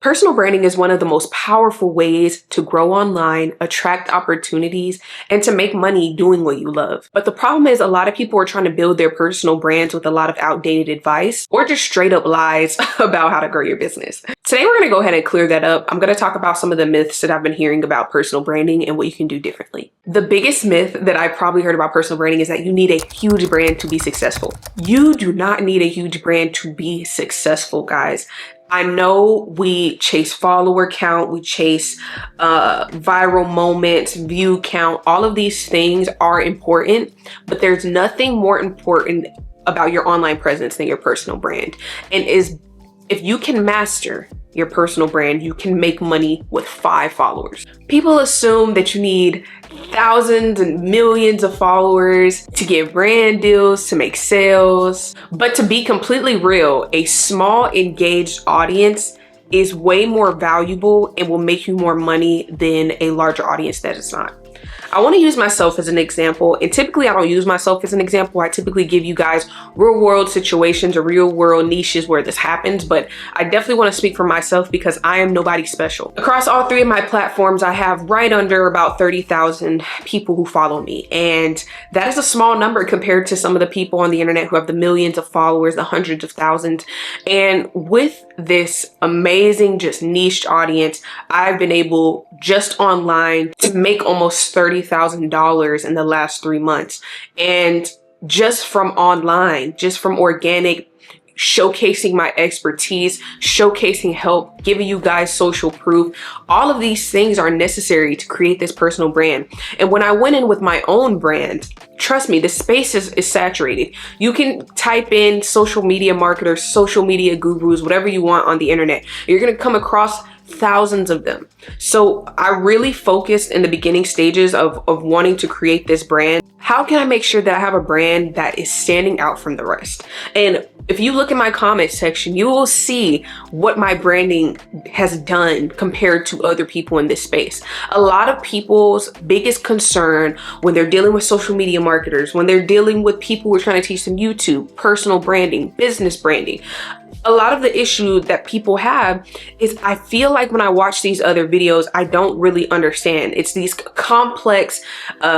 Personal branding is one of the most powerful ways to grow online, attract opportunities, and to make money doing what you love. But the problem is a lot of people are trying to build their personal brands with a lot of outdated advice or just straight up lies about how to grow your business. Today, we're going to go ahead and clear that up. I'm going to talk about some of the myths that I've been hearing about personal branding and what you can do differently. The biggest myth that I've probably heard about personal branding is that you need a huge brand to be successful. You do not need a huge brand to be successful, guys. I know we chase follower count, we chase viral moments, view count. All of these things are important, but there's nothing more important about your online presence than your personal brand. And if you can master your personal brand, you can make money with 5 followers. People assume that you need thousands and millions of followers to get brand deals, to make sales. But to be completely real, a small engaged audience is way more valuable and will make you more money than a larger audience that is not. I want to use myself as an example, and typically I don't use myself as an example. I typically give you guys real world situations or real world niches where this happens, but I definitely want to speak for myself because I am nobody special. Across all 3 of my platforms, I have right under about 30,000 people who follow me, and that is a small number compared to some of the people on the internet who have the millions of followers, the hundreds of thousands. And with this amazing, just niched audience, I've been able just online to make almost $30,000 in the last 3 months. And just from online, just from organic, showcasing my expertise, showcasing help, giving you guys social proof. All of these things are necessary to create this personal brand. And when I went in with my own brand, trust me, the space is saturated. You can type in social media marketers, social media gurus, whatever you want on the internet. You're going to come across thousands of them. So I really focused in the beginning stages of wanting to create this brand. How can I make sure that I have a brand that is standing out from the rest? And if you look at my comment section, you will see what my branding has done compared to other people in this space. A lot of people's biggest concern when they're dealing with social media marketers, when they're dealing with people who are trying to teach them YouTube, personal branding, business branding, a lot of the issue that people have is I feel like when I watch these other videos, I don't really understand. It's these complex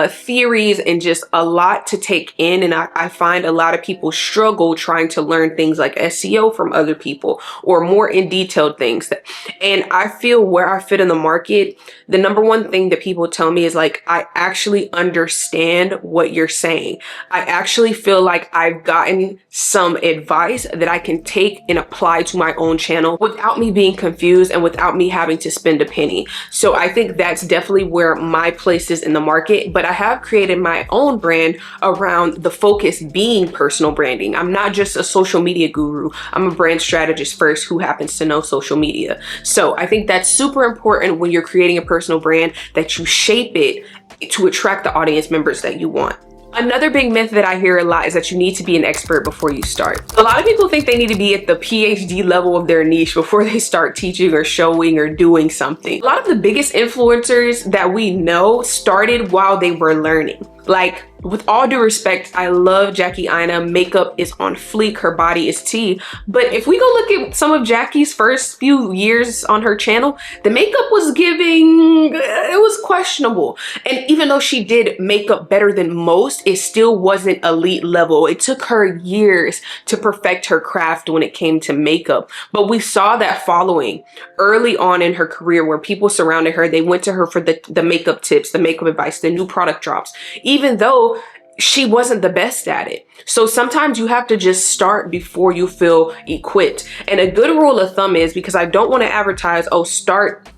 theories and just a lot to take in. And I find a lot of people struggle trying to learn things like SEO from other people or more in detailed things. And I feel where I fit in the market, the number one thing that people tell me is like, I actually understand what you're saying. I actually feel like I've gotten some advice that I can take and apply to my own channel without me being confused and without me having to spend a penny. So I think that's definitely where my place is in the market, but I have created my own brand around the focus being personal branding. I'm not just a social media guru. I'm a brand strategist first who happens to know social media. So I think that's super important when you're creating a personal brand, that you shape it to attract the audience members that you want. Another big myth that I hear a lot is that you need to be an expert before you start. A lot of people think they need to be at the PhD level of their niche before they start teaching or showing or doing something. A lot of the biggest influencers that we know started while they were learning. Like, with all due respect, I love Jackie Aina. Makeup is on fleek. Her body is tea. But if we go look at some of Jackie's first few years on her channel, the makeup was giving, it was questionable. And even though she did makeup better than most, it still wasn't elite level. It took her years to perfect her craft when it came to makeup. But we saw that following early on in her career where people surrounded her. They went to her for the makeup tips, the makeup advice, the new product drops, even though she wasn't the best at it. So sometimes you have to just start before you feel equipped. And a good rule of thumb is, because I don't want to advertise, oh, start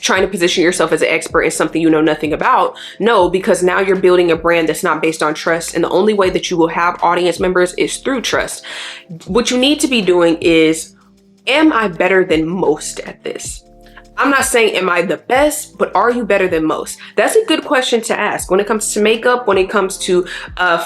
trying to position yourself as an expert in something you know nothing about. No, because now you're building a brand that's not based on trust. And the only way that you will have audience members is through trust. What you need to be doing is, am I better than most at this? I'm not saying am I the best, but are you better than most? That's a good question to ask when it comes to makeup, when it comes to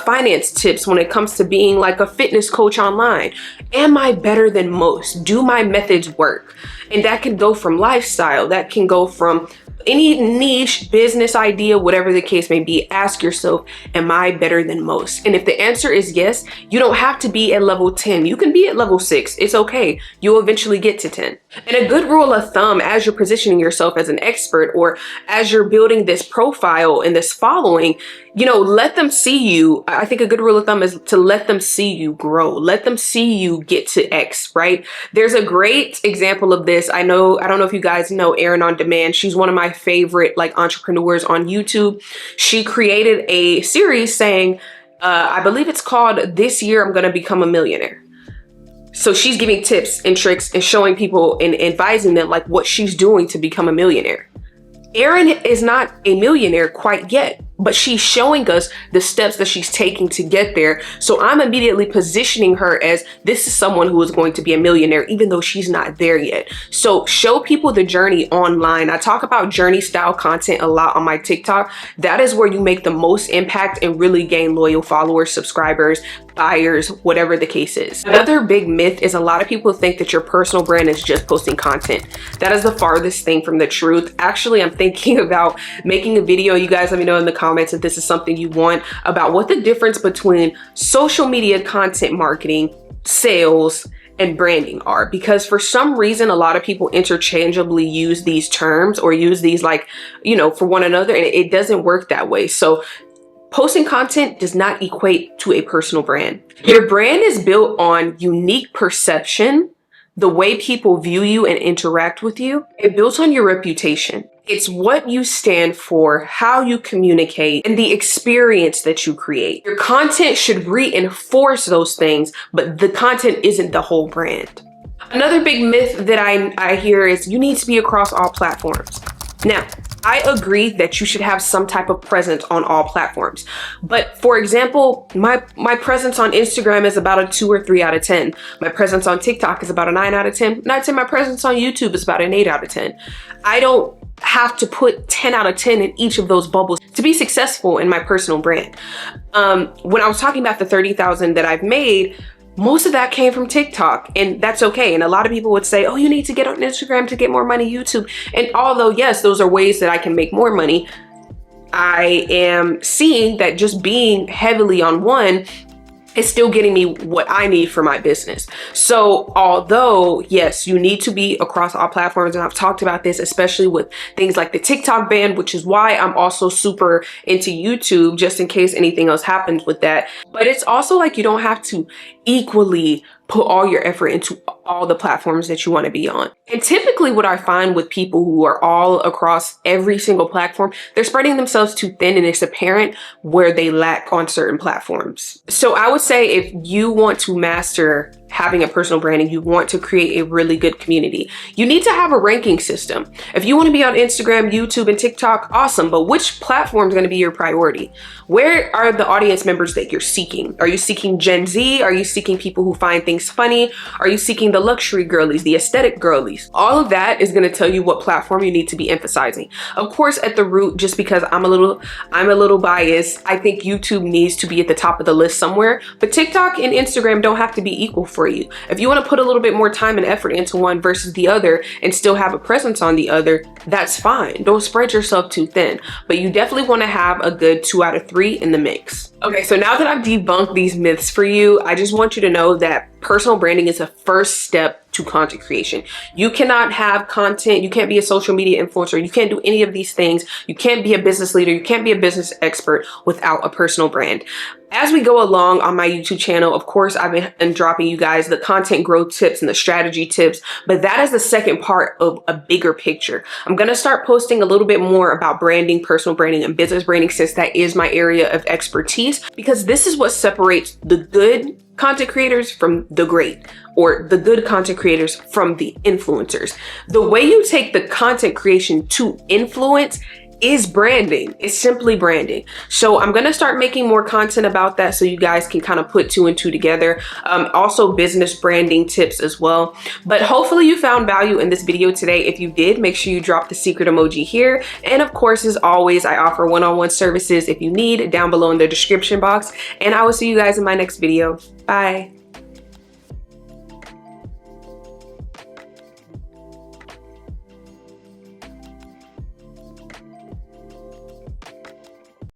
finance tips, when it comes to being like a fitness coach online. Am I better than most? Do my methods work? And that can go from lifestyle, that can go from any niche, business idea, whatever the case may be, ask yourself, am I better than most? And if the answer is yes, you don't have to be at level 10. You can be at level 6. It's okay. You'll eventually get to 10. And a good rule of thumb as you're positioning yourself as an expert, or as you're building this profile and this following, you know, let them see you. I think a good rule of thumb is to let them see you grow. Let them see you get to X, right? There's a great example of this. I don't know if you guys know Erin on Demand. She's one of my favorite like entrepreneurs on YouTube. She created a series saying, I believe it's called This Year I'm Gonna Become a Millionaire. So she's giving tips and tricks and showing people and advising them like what she's doing to become a millionaire. Erin is not a millionaire quite yet, but she's showing us the steps that she's taking to get there. So I'm immediately positioning her as this is someone who is going to be a millionaire, even though she's not there yet. So show people the journey online. I talk about journey style content a lot on my TikTok. That is where you make the most impact and really gain loyal followers, subscribers, buyers, whatever the case is. Another big myth is a lot of people think that your personal brand is just posting content. That is the farthest thing from the truth. Actually, I'm thinking about making a video. You guys let me know in the comments if this is something you want, about what the difference between social media content marketing, sales, and branding are, because for some reason a lot of people interchangeably use these terms or use these like, you know, for one another, and it doesn't work that way. So posting content does not equate to a personal brand. Your brand is built on unique perception, the way people view you and interact with you. It builds on your reputation. It's what you stand for, how you communicate, and the experience that you create. Your content should reinforce those things, but the content isn't the whole brand. Another big myth that I hear is you need to be across all platforms. Now, I agree that you should have some type of presence on all platforms. But for example, my presence on Instagram is about a 2 or 3 out of 10. My presence on TikTok is about a 9 out of 10. And I'd say my presence on YouTube is about an 8 out of 10. I don't have to put 10 out of 10 in each of those bubbles to be successful in my personal brand. When I was talking about the 30,000 that I've made, most of that came from TikTok, and that's okay. And a lot of people would say, oh, you need to get on Instagram to get more money, YouTube. And although, yes, those are ways that I can make more money, I am seeing that just being heavily on one is still getting me what I need for my business. So although, yes, you need to be across all platforms, and I've talked about this, especially with things like the TikTok ban, which is why I'm also super into YouTube, just in case anything else happens with that. But it's also like you don't have to equally put all your effort into all the platforms that you want to be on. And typically what I find with people who are all across every single platform, they're spreading themselves too thin, and it's apparent where they lack on certain platforms. So I would say if you want to master having a personal branding, you want to create a really good community, you need to have a ranking system. If you want to be on Instagram, YouTube, and TikTok, awesome, but which platform is going to be your priority? Where are the audience members that you're seeking? Are you seeking Gen Z? Are you seeking people who find things funny? Are you seeking the luxury girlies, the aesthetic girlies? All of that is going to tell you what platform you need to be emphasizing. Of course, at the root, just because I'm a little biased, I think YouTube needs to be at the top of the list somewhere, but TikTok and Instagram don't have to be equal for you. If you want to put a little bit more time and effort into one versus the other and still have a presence on the other, that's fine. Don't spread yourself too thin, but you definitely want to have a good 2 out of 3 in the mix. Okay, so now that I've debunked these myths for you, I just want you to know that personal branding is a first step to content creation. You cannot have content, you can't be a social media influencer, you can't do any of these things, you can't be a business leader, you can't be a business expert without a personal brand. As we go along on my YouTube channel, of course, I've been dropping you guys the content growth tips and the strategy tips, but that is the second part of a bigger picture. I'm going to start posting a little bit more about branding, personal branding, and business branding, since that is my area of expertise, because this is what separates the good content creators from the great, or the good content creators from the influencers. The way you take the content creation to influence is branding. It's simply branding. So I'm going to start making more content about that so you guys can kind of put 2 and 2 together. Also business branding tips as well. But hopefully you found value in this video today. If you did, make sure you drop the secret emoji here. And of course, as always, I offer one-on-one services if you need, down below in the description box. And I will see you guys in my next video. Bye.